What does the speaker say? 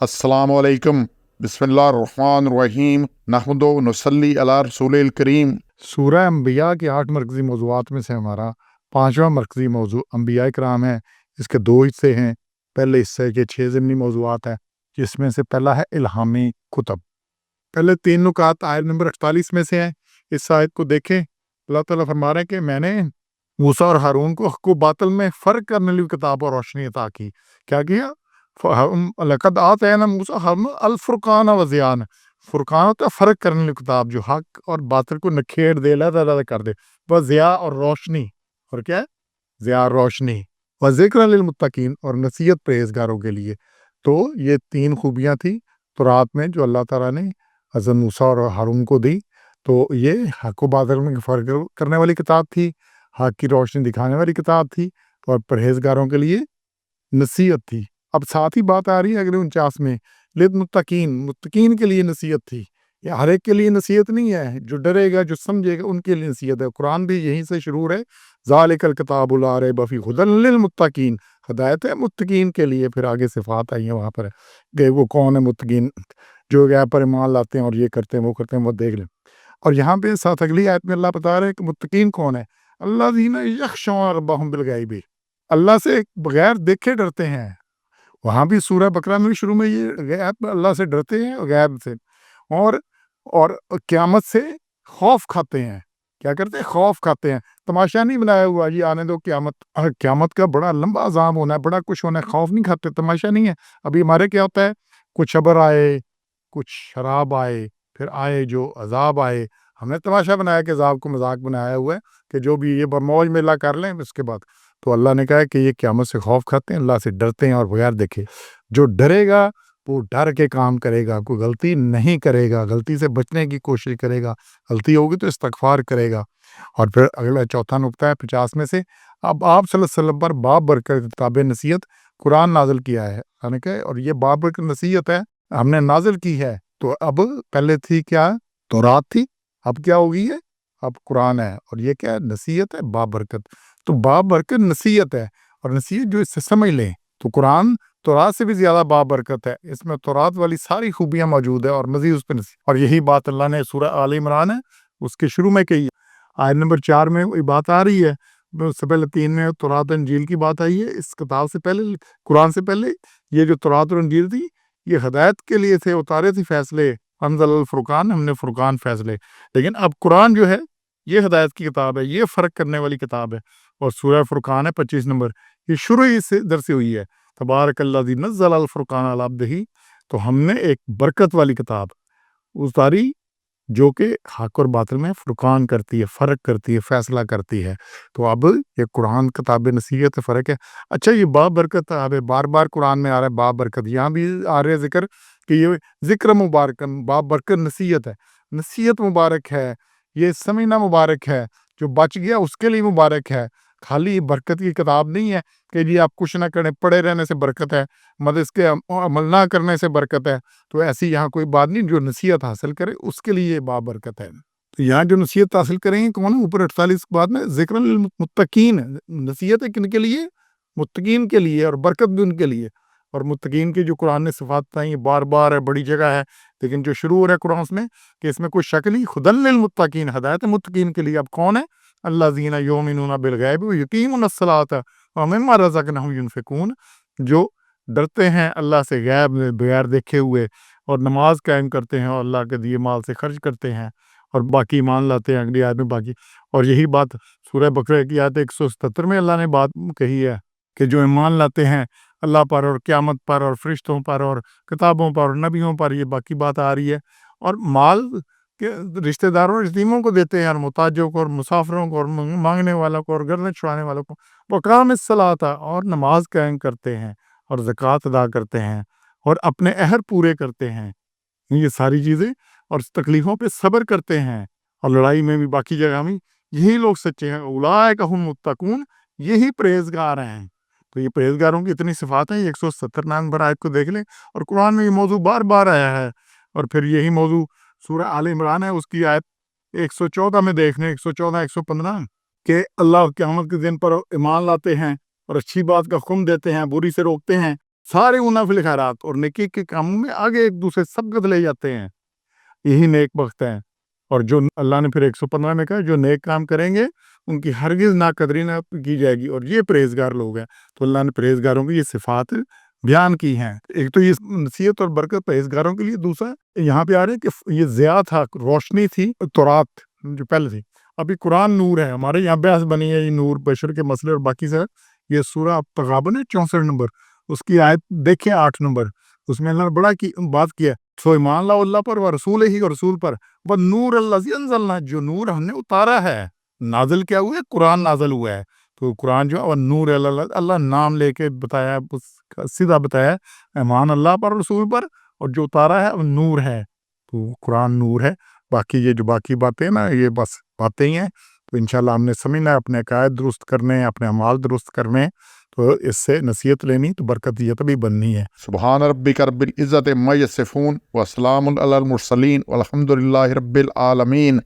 अस्सलामु अलैकुम बिस्मिल्लाहिर्रहमानिर्रहीम नहमदु व नुसल्ली अला रसूलिल करीम। सूरह अंबिया के 8 मरकज़ी मौज़ूआत में से हमारा 5वां मरकज़ी मौज़ू अंबिया इकराम है। इसके 2 हिस्से हैं। पहले हिस्से के 6 ज़िमनी मौज़ूआत हैं, जिसमें से पहला है इल्हामी कुतब। पहले 3 नुकात आयत नंबर 48 में से हैं। इस आयत को देखें। अल्लाह ताला फरमा रहे हैं कि मैंने मूसा और हारून को हक़ व बातिल में फ़र्क करने वाली किताब और रोशनी अता की। क्या किया? लक़द आतैना मूसा हारून अल फ़ुरक़ान व ज़ियान। फ़ुरक़ान होता है फ़र्क करने वाली किताब, जो हक़ और बातिल को नखेड़ दे, अलग-अलग कर दे। व ज़िया और रोशनी, और क्या है? ज़िया और रोशनी। व ज़िक्र लिलमुत्तक़ीन, और नसीहत परहेज़गारों के लिए। तो ये 3 खूबियाँ थी तौरात में जो अल्लाह ताला ने हज़रत मूसा और हारून को दी। तो ये हक़ व बातिल में फ़र्क करने वाली किताब थी, हक़ की रोशनी दिखाने वाली किताब थी, और परहेज़गारों के लिए नसीहत थी। अब साथ ही बात आ रही है अगले 49 में, लिलमुत्तक़ीन, मुत्तक़ीन के लिए नसीहत थी। ये हर एक के लिए नसीहत नहीं है, जो डरेगा, जो समझेगा, उनके लिए नसीहत है। कुरान भी यहीं से शुरू है, ज़ालिकल किताबु ला रैब फ़ीह हुदल लिलमुत्तक़ीन। हिदायत है मुत्तक़ीन के लिए। फिर आगे सिफ़ात आई है वहाँ पर कि वो कौन है मुत्तक़ीन, जो गैब पर ईमान लाते हैं और ये करते हैं, वो करते हैं, वो देख लें। और यहाँ पे साथ अगली आयत में अल्लाह बता रहे हैं कि मुत्तक़ीन कौन है? अल्लज़ीना यख़शौना रब्बहुम बिल-ग़ैबि, अल्लाह से बगैर देखे डरते हैं। वहाँ भी सूरह बकरा में भी शुरू में ये गैब, अल्लाह से डरते हैं, गैब से, और और क़यामत से खौफ खाते हैं। क्या करते हैं? खौफ खाते हैं। तमाशा नहीं बनाया हुआ जी आने दो क़यामत, क़यामत का बड़ा लंबा अज़ाब होना है, बड़ा कुछ होना है, खौफ नहीं खाते, तमाशा नहीं है। अभी हमारे क्या होता है, कुछ अबर आए, कुछ शराब आए, फिर आए जो अज़ाब आए, हमने तमाशा बनाया कि अज़ाब को मज़ाक बनाया हुआ है कि जो भी ये मौज मेला कर लें इसके बाद। तो अल्लाह ने कहा है कि ये क़यामत से खौफ खाते हैं, अल्लाह से डरते हैं और बगैर देखे। जो डरेगा वो डर के काम करेगा, कोई गलती नहीं करेगा, गलती से बचने की कोशिश करेगा, गलती होगी तो इस्तिग़फ़ार करेगा। और फिर अगला चौथा नुक्ता है 50 में से, अब आप सल्लल्लाहु अलैहि वसल्लम पर बाब बरकत किताब नसीहत कुरान नाज़िल किया है। यानी कि और ये बाब बरकत नसीहत है, हमने नाज़िल की है। तो अब पहले थी क्या? तौरात थी, अब क्या हो गई है? अब कुरान है, और ये क्या है? नसीहत है, बाब बरकत। तो बाब बरकत नसीहत है, और नसीहत जो इससे समझ लें तो कुरान तौरात से भी ज़्यादा बाब बरकत है। इसमें तौरात वाली सारी खूबियाँ मौजूद है और मज़ीद उस पे और यही बात अल्लाह ने सूरह आल इमरान है उसके शुरू में कही। आयत नंबर 4 में वही बात आ रही है। उससे पहले 3 में तौरात और इंजील की बात आई है। इस किताब से पहले, कुरान से पहले, ये जो तौरात और इंजील थी, ये हिदायत के लिए थे, उतारे थे फैसले। अनज़लल फ़ुरक़ान, हमने फ़ुरक़ान फैसले। लेकिन अब कुरान जो है ये हिदायत की किताब है, ये फ़र्क करने वाली किताब है। और सूरह फ़ुरक़ान है 25 नंबर, ये शुरू ही से इधर से हुई है। तबारकल्लज़ी नज़्ज़लल फ़ुरक़ान अला अब्दिही। तो हमने एक बरकत वाली किताब उतारी जो कि हक़ और बातिल में फ़ुरक़ान करती है, फ़र्क करती है, फ़ैसला करती है। तो अब ये कुरान किताब नसीहत फ़र्क है। अच्छा, ये बाब बरकत अब बार-बार कुरान में आ रहा है बाब बरकत, यहाँ भी आ रहा है ज़िक्र कि ये ज़िक्र मुबारकन, बाब बरकत नसीहत है। नसीहत मुबारक है, ये समझना मुबारक है, जो बच गया उसके लिए मुबारक है। खाली बरकत की किताब नहीं है कि जी आप कुछ ना करें, पड़े रहने से बरकत है, मतलब इसके अमल ना करने से बरकत है। तो ऐसी यहाँ कोई बात नहीं, जो नसीहत हासिल करे उसके लिए ये बाब बरकत है। तो यहाँ जो नसीहत हासिल करेंगे कौन है? ऊपर 48 के बाद में ज़िक्र लिल मुत्तकीन, नसीहत है किनके लिए? मुत्तकीन के लिए, और बरकत भी उनके लिए। और मुत्तकीन की जो कुरान ने सिफ़ात बताई बार-बार है, बड़ी जगह है, लेकिन जो शुरू हो रहा है कुरान में कि इसमें कोई शक नहीं, हुदल लिल मुत्तकीन, हिदायत है मुत्तकीन के लिए। अब कौन है? अल्लज़ीना युमिनूना बिल गैब व युकीमूनस सलात व मिम्मा रज़क़नाहुम युनफ़िकून, जो डरते हैं अल्लाह से गैब में बगैर देखे हुए, और नमाज कायम करते हैं, और अल्लाह के दिए माल से खर्च करते हैं, और बाकी ईमान लाते हैं। अगली आयत में बाकी, और यही बात सूरह बकरा की आयत 177 में अल्लाह ने बात कही है कि जो ईमान लाते हैं अल्लाह पर और क़यामत पर और फरिश्तों पर और किताबों पर और नबियों पर, ये बाकी बात आ रही है। और माल के रिश्तेदारों और यतीमों को देते हैं, और मुताजों को और मुसाफिरों को और मांगने वालों को और गर्दन छुड़ाने वालों को। वक़ामिस्सलाता, और नमाज कायम करते हैं, और ज़कात अदा करते हैं, और अपने अहद पूरे करते हैं। ये सारी चीज़ें, और तकलीफ़ों पे सब्र करते हैं, और लड़ाई में भी बाकी जगह में, यही लोग सच्चे हैं। उलाइका हुम मुत्तकून, यही परहेज़गार हैं। तो ये परहेज़गारों की इतनी सिफ़ात है, 170 नंबर आयत को देख लें। और कुरान में ये मौजू बार-बार आया है। और फिर यही मौजू सूरह आल इमरान है, उसकी आयत 114 में देख लें, 114, 115 कि अल्लाह क़यामत के दिन पर ईमान लाते हैं और अच्छी बात का हुक्म देते हैं, बुरी से रोकते हैं, سارے منافل خیرات اور نیکی کے کاموں میں آگے ایک دوسرے سبقت لے جاتے ہیں، یہی نیک بخت ہیں۔ اور جو اللہ نے پھر 115 میں کہا جو نیک کام کریں گے ان کی ہرگز ناقدری نہ کی جائے گی، اور یہ پرہیزگار لوگ ہیں۔ تو اللہ نے پرہیزگاروں کی یہ صفات بیان کی ہیں۔ ایک تو یہ نصیحت اور برکت پرہیزگاروں کے لیے، دوسرا یہاں پہ آ رہے ہیں کہ یہ ضیاء تھا، روشنی تھی تورات جو پہلے تھی، ابھی قرآن نور ہے۔ ہمارے یہاں بحث بنی ہے یہ نور بشر کے مسئلے اور باقی سے۔ یہ سورہ تغابن ہے 64 نمبر، اس کی آیت دیکھیں 8 نمبر، اس میں اللہ نے بڑا کی بات کیا، سو ایمان لاؤ اللہ پر و رسول ہی اور رسول پر، وہ نور اللہ انزلنا، جو نور ہم نے اتارا ہے، نازل کیا ہوا ہے، قرآن نازل ہوا ہے۔ تو قرآن جو ہے نور اللہ نام لے کے بتایا، سیدھا بتایا ایمان اللہ پر رسول پر، اور جو اتارا ہے وہ نور ہے۔ تو قرآن نور ہے۔ باقی یہ جو باقی باتیں نا یہ بس باتیں ہی ہیں۔ تو انشاءاللہ ہم نے سمجھنا ہے، اپنے عقائد درست کرنے ہیں، اپنے اعمال درست کرنے ہیں، تو اس سے نصیحت لینی تو برکت یہ بھی بننی ہے۔ سبحان ربک رب العزت عما یصفون وسلام علی المرسلین والحمد للہ رب العالمین۔